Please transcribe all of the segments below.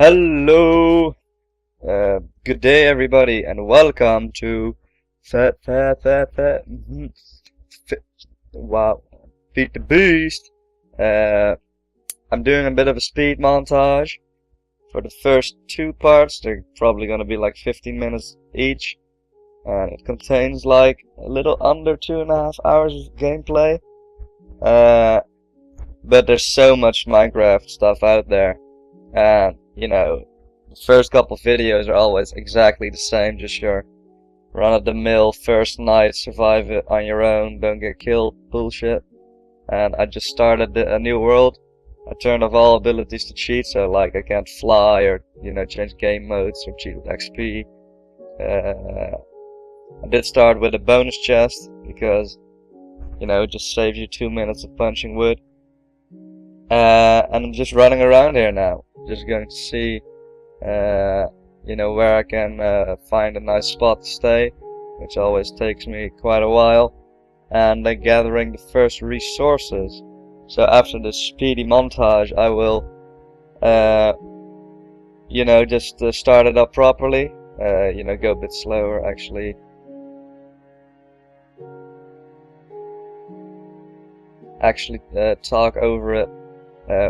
Hello, good day everybody, and welcome to F- wow, Feed the Beast. I'm doing a bit of a speed montage for the first two parts. They're probably gonna be like 15 minutes each, and it contains like a little under 2.5 hours of gameplay. But there's so much Minecraft stuff out there. And, the first couple videos are always exactly the same, just your run-of-the-mill first night, survive it on your own, don't get killed bullshit. And I just started a new world. I turned off all abilities to cheat, so like I can't fly or, change game modes or cheat with XP. I did start with a bonus chest, because, it just saves you 2 minutes of punching wood. And I'm just running around here now. Just going to see, where I can find a nice spot to stay, which always takes me quite a while, and then gathering the first resources. So after this speedy montage, I will, just start it up properly. Go a bit slower actually. Talk over it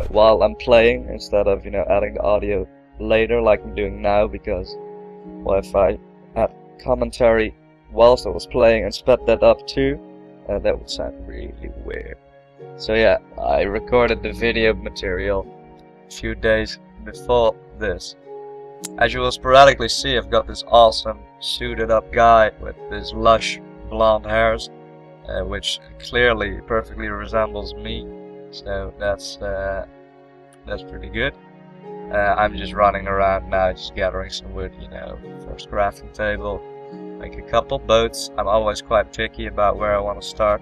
while I'm playing, instead of adding the audio later like I'm doing now, because well, if I had commentary whilst I was playing and sped that up too, that would sound really weird. So yeah, I recorded the video material a few days before this. As you will sporadically see, I've got this awesome suited up guy with his lush blonde hairs, which clearly perfectly resembles me. So that's pretty good. I'm just running around now, just gathering some wood, first crafting table, make a couple boats. I'm always quite picky about where I want to start,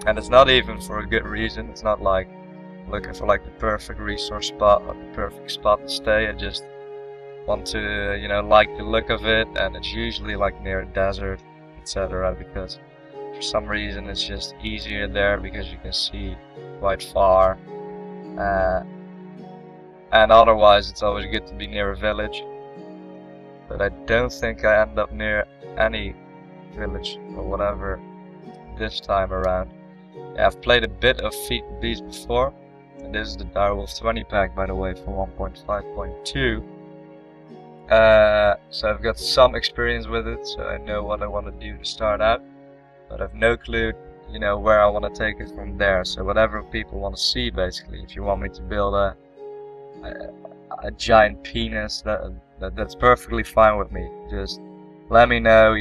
and it's not even for a good reason. It's not like looking for like the perfect resource spot or the perfect spot to stay. I just want to, like the look of it, and it's usually like near a desert, etc. because for some reason it's just easier there, because you can see quite far, and otherwise it's always good to be near a village, but I don't think I end up near any village or whatever this time around. Yeah, I've played a bit of Feed the Beast before, and this is the Direwolf 20 pack, by the way, for 1.5.2. So I've got some experience with it, so I know what I want to do to start out, but I've no clue where I want to take it from there. So whatever people want to see, basically. If you want me to build a giant penis, that's perfectly fine with me. Just let me know,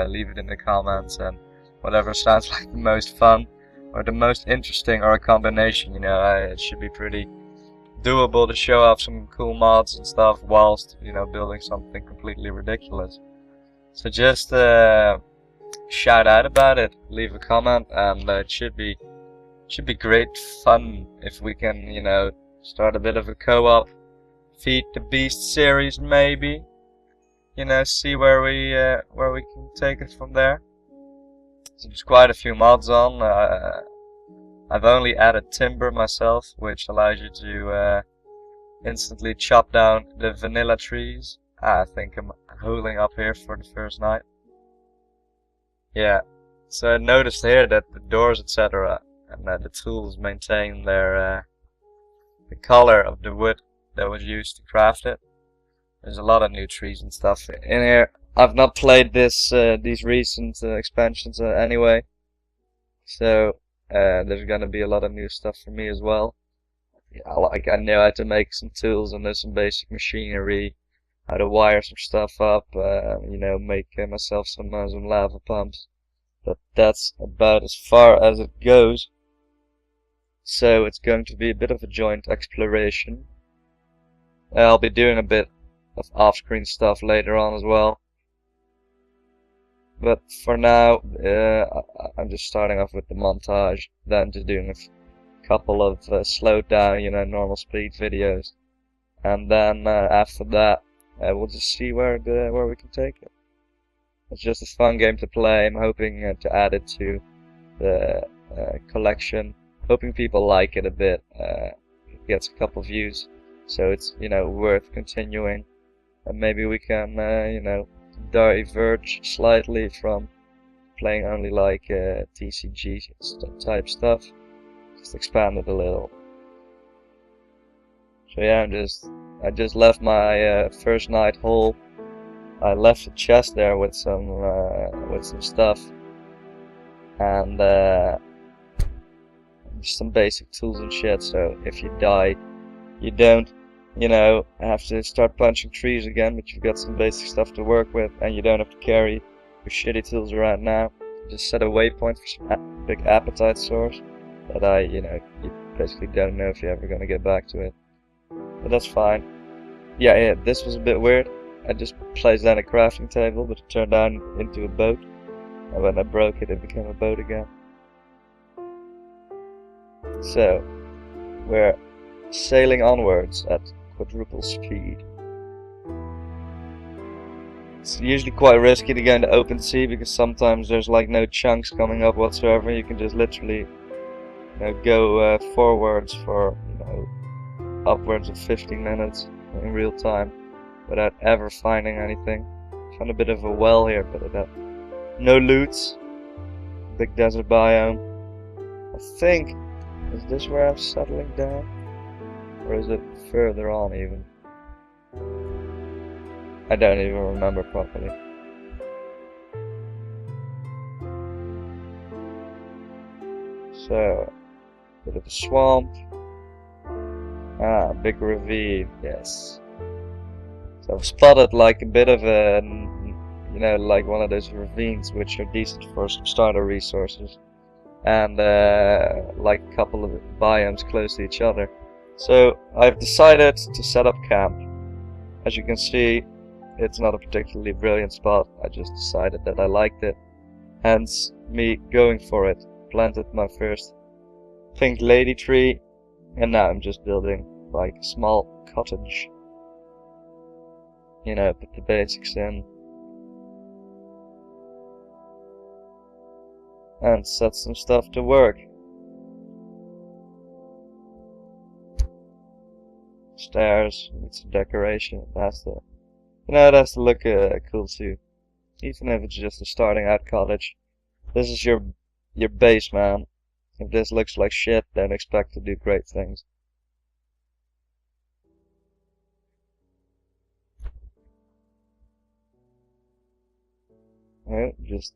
leave it in the comments, and whatever sounds like the most fun or the most interesting, or a combination, it should be pretty doable to show off some cool mods and stuff whilst, building something completely ridiculous. So just shout out about it, leave a comment, and it should be great fun if we can, start a bit of a co-op Feed the Beast series, maybe. See where we can take it from there. So there's quite a few mods on. I've only added timber myself, which allows you to instantly chop down the vanilla trees. I think I'm holding up here for the first night. Yeah, so I noticed here that the doors, etc., and the tools maintain their the color of the wood that was used to craft it. There's a lot of new trees and stuff in here. I've not played these recent expansions anyway, so there's gonna be a lot of new stuff for me as well. Yeah, I know how to make some tools, and there's some basic machinery, how to wire some stuff up, make myself some lava pumps, but that's about as far as it goes. So it's going to be a bit of a joint exploration. I'll be doing a bit of off-screen stuff later on as well, but for now I'm just starting off with the montage, then just doing a couple of slowed down, normal speed videos, and then after that we'll just see where we can take it. It's just a fun game to play. I'm hoping to add it to the collection, hoping people like it a bit, it gets a couple views. so it's, you know, worth continuing. And maybe we can, you know, diverge slightly from playing only like TCG type stuff. Just expand it a little. So yeah, I just left my first night hole. I left a chest there with some stuff and just some basic tools and shit. So if you die, you don't, you know, have to start punching trees again, but you've got some basic stuff to work with, and you don't have to carry your shitty tools around now. Just set a waypoint for some big appetite source that you know, you basically don't know if you're ever gonna get back to it. But that's fine. Yeah, this was a bit weird. I just placed down a crafting table, but it turned down into a boat. And when I broke it, it became a boat again. So, we're sailing onwards at quadruple speed. It's usually quite risky to go into open sea because sometimes there's like no chunks coming up whatsoever. You can just literally, you know, go forwards for, you know, upwards of 15 minutes in real time without ever finding anything. Found a bit of a well here, but it had no loots. Big desert biome. I think, is this where I'm settling down? Or is it further on even? I don't even remember properly. So, bit of a swamp. Ah, big ravine, yes. So I've spotted like a bit of a, you know, like one of those ravines which are decent for some starter resources. And like a couple of biomes close to each other. So I've decided to set up camp. As you can see, it's not a particularly brilliant spot. I just decided that I liked it. Hence me going for it. Planted my first pink lady tree. And now I'm just building like a small cottage. You know, put the basics in. And set some stuff to work. Stairs, with some decoration. That's the, you know, it has to look cool too. Even if it's just a starting out cottage. This is your base, man. If this looks like shit, don't expect to do great things. Oh, just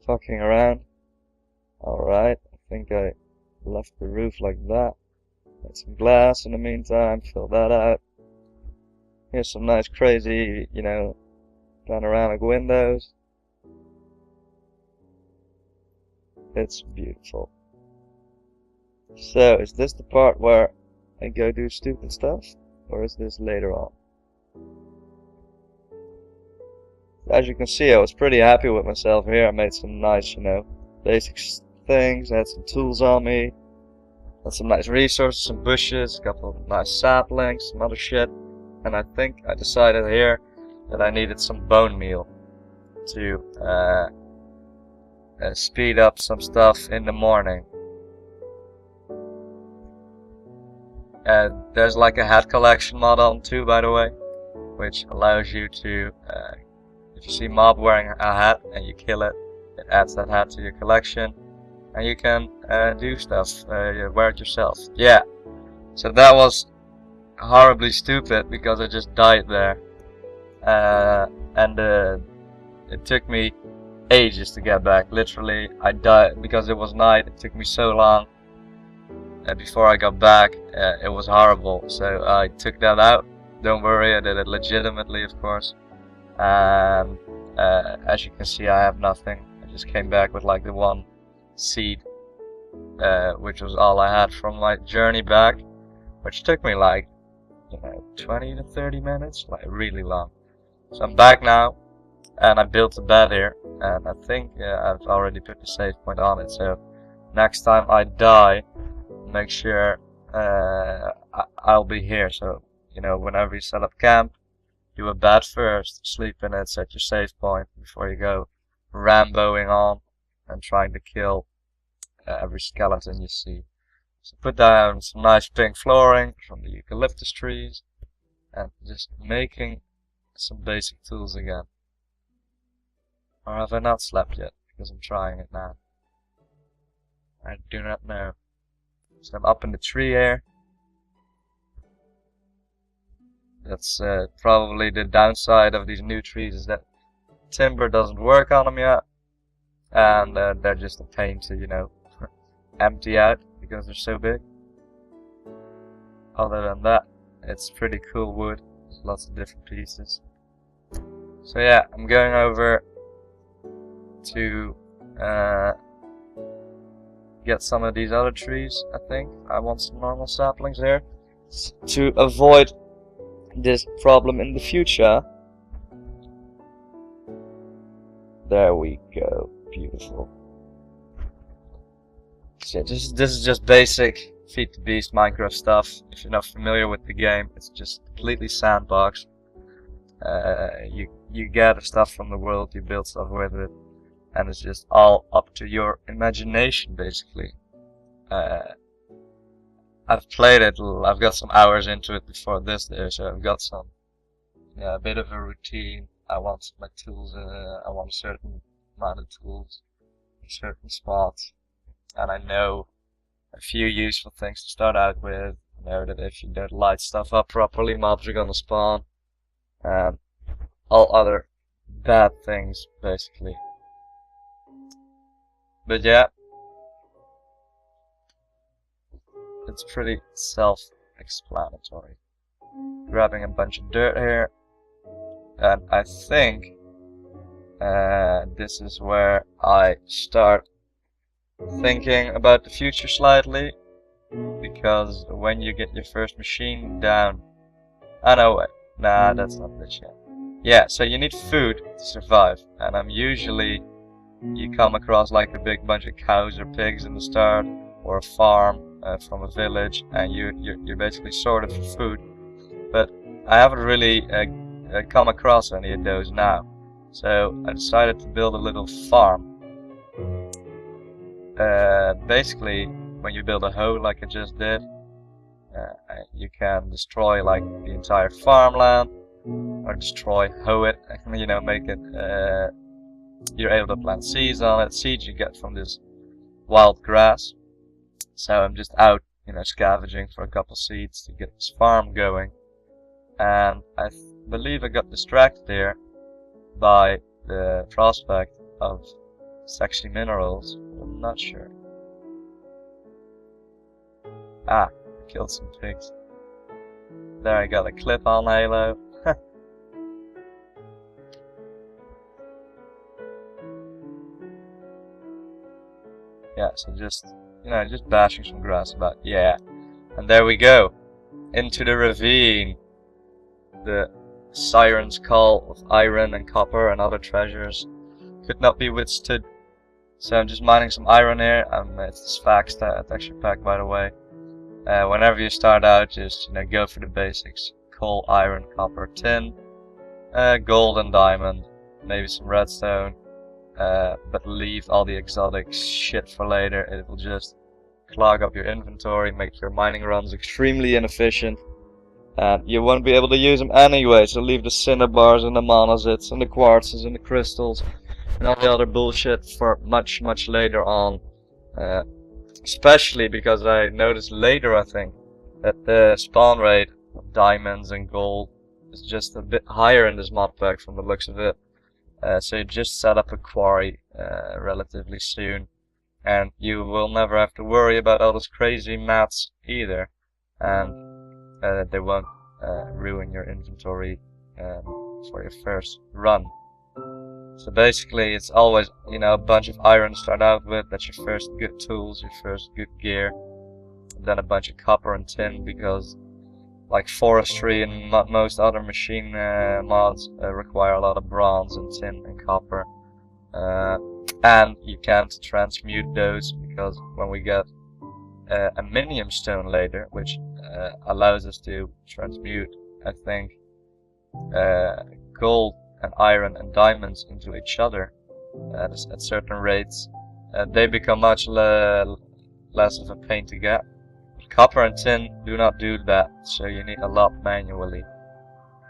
fucking around. Alright, I think I left the roof like that. Got some glass in the meantime, fill that out. Here's some nice crazy, you know, panoramic windows. It's beautiful. So, is this the part where I go do stupid stuff? Or is this later on? As you can see, I was pretty happy with myself here. I made some nice, you know, basic things. I had some tools on me. Had some nice resources, some bushes, a couple of nice saplings, some other shit. And I think I decided here that I needed some bone meal to speed up some stuff in the morning. There's like a hat collection mod on too, by the way, which allows you to, if you see mob wearing a hat and you kill it, it adds that hat to your collection, and you can do stuff, wear it yourself. Yeah, so that was horribly stupid because I just died there, and it took me ages to get back. Literally, I died because it was night. It took me so long before I got back. It was horrible, so I took that out. Don't worry, I did it legitimately, of course. And as you can see, I have nothing. I just came back with like the one seed, which was all I had from my journey back, which took me like, you know, 20 to 30 minutes, like really long. So I'm back now, and I built a bed here, and I think I've already put the save point on it. So next time I die, make sure I'll be here. So, you know, whenever you set up camp, do a bed first, sleep in it, set your save point before you go Ramboing on and trying to kill every skeleton you see. So put down some nice pink flooring from the eucalyptus trees, and just making some basic tools again. Or have I not slept yet? Because I'm trying it now. I do not know. So I'm up in the tree here. That's probably the downside of these new trees, is that timber doesn't work on them yet. And they're just a pain to, you know, empty out because they're so big. Other than that, it's pretty cool wood. There's lots of different pieces. So yeah, I'm going over to get some of these other trees. I think I want some normal saplings here to avoid this problem in the future. There we go. Beautiful. So this is just basic Feed the Beast Minecraft stuff. If you're not familiar with the game, it's just completely sandbox. You gather stuff from the world, you build stuff with it, and it's just all up to your imagination, basically. I've played it. I've got some hours into it before this there, so I've got some, yeah, a bit of a routine. I want my tools. I want a certain amount of tools, in certain spots, and I know a few useful things to start out with. I know that if you don't light stuff up properly, mobs are gonna spawn, and all other bad things, basically. But yeah, it's pretty self-explanatory. Grabbing a bunch of dirt here, and I think this is where I start thinking about the future slightly, because when you get your first machine down, oh no, wait, nah, that's not this yet. Yeah, so you need food to survive, and you come across like a big bunch of cows or pigs in the start, or a farm from a village, and you're basically sorted for food. But I haven't really come across any of those now, so I decided to build a little farm. Basically, when you build a hoe like I just did, you can destroy like the entire farmland, or hoe it, you know, make it, you're able to plant seeds on it. Seeds you get from this wild grass. So I'm just out, you know, scavenging for a couple seeds to get this farm going. And I believe I got distracted here by the prospect of sexy minerals. I'm not sure. Ah, I killed some pigs. There, I got a clip-on halo. Yeah, so just, you know, just bashing some grass about, yeah. And there we go. Into the ravine. The siren's call of iron and copper and other treasures could not be withstood. So I'm just mining some iron here. It's this fax texture pack, by the way. Whenever you start out, just, you know, go for the basics: coal, iron, copper, tin, gold and diamond, maybe some redstone. But leave all the exotic shit for later. It will just clog up your inventory, make your mining runs extremely inefficient, and you won't be able to use them anyway. So leave the cinnabars and the monazits and the quartzes and the crystals and all the other bullshit for much later on. Especially because I noticed later, I think, that the spawn rate of diamonds and gold is just a bit higher in this mod pack from the looks of it. So you just set up a quarry relatively soon, and you will never have to worry about all those crazy mats either, and they won't ruin your inventory for your first run. So basically, it's always, you know, a bunch of iron to start out with. That's your first good tools, your first good gear. And then a bunch of copper and tin, because like forestry and most other machine mods require a lot of bronze and tin and copper. And you can't transmute those, because when we get a minium stone later, which allows us to transmute, I think, gold and iron and diamonds into each other at certain rates, they become much less of a pain to get. Copper and tin do not do that, so you need a lot manually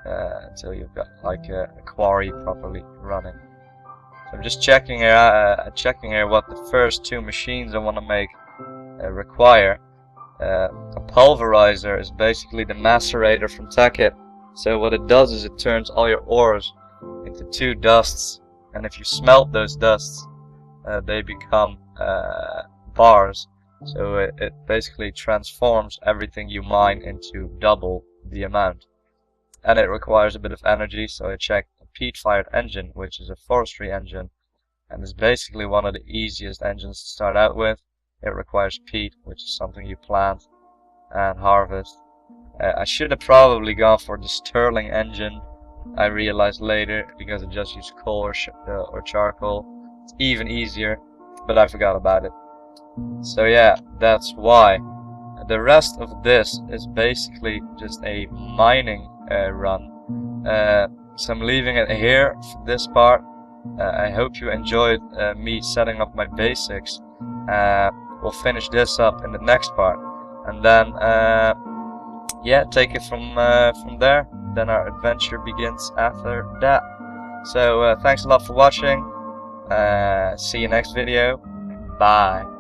until you've got like a quarry properly running. So I'm just checking here what the first two machines I want to make require. A pulverizer is basically the macerator from Tackett. So what it does is it turns all your ores into two dusts, and if you smelt those dusts, they become bars. So it basically transforms everything you mine into double the amount. And it requires a bit of energy, so I checked a peat-fired engine, which is a forestry engine, and is basically one of the easiest engines to start out with. It requires peat, which is something you plant and harvest. I should have probably gone for the Stirling engine, I realized later, because it just used coal or charcoal. It's even easier, but I forgot about it. So yeah, that's why. The rest of this is basically just a mining run. So I'm leaving it here for this part. I hope you enjoyed me setting up my basics. We'll finish this up in the next part, and then yeah, take it from there. Then our adventure begins after that. So thanks a lot for watching. See you next video. Bye.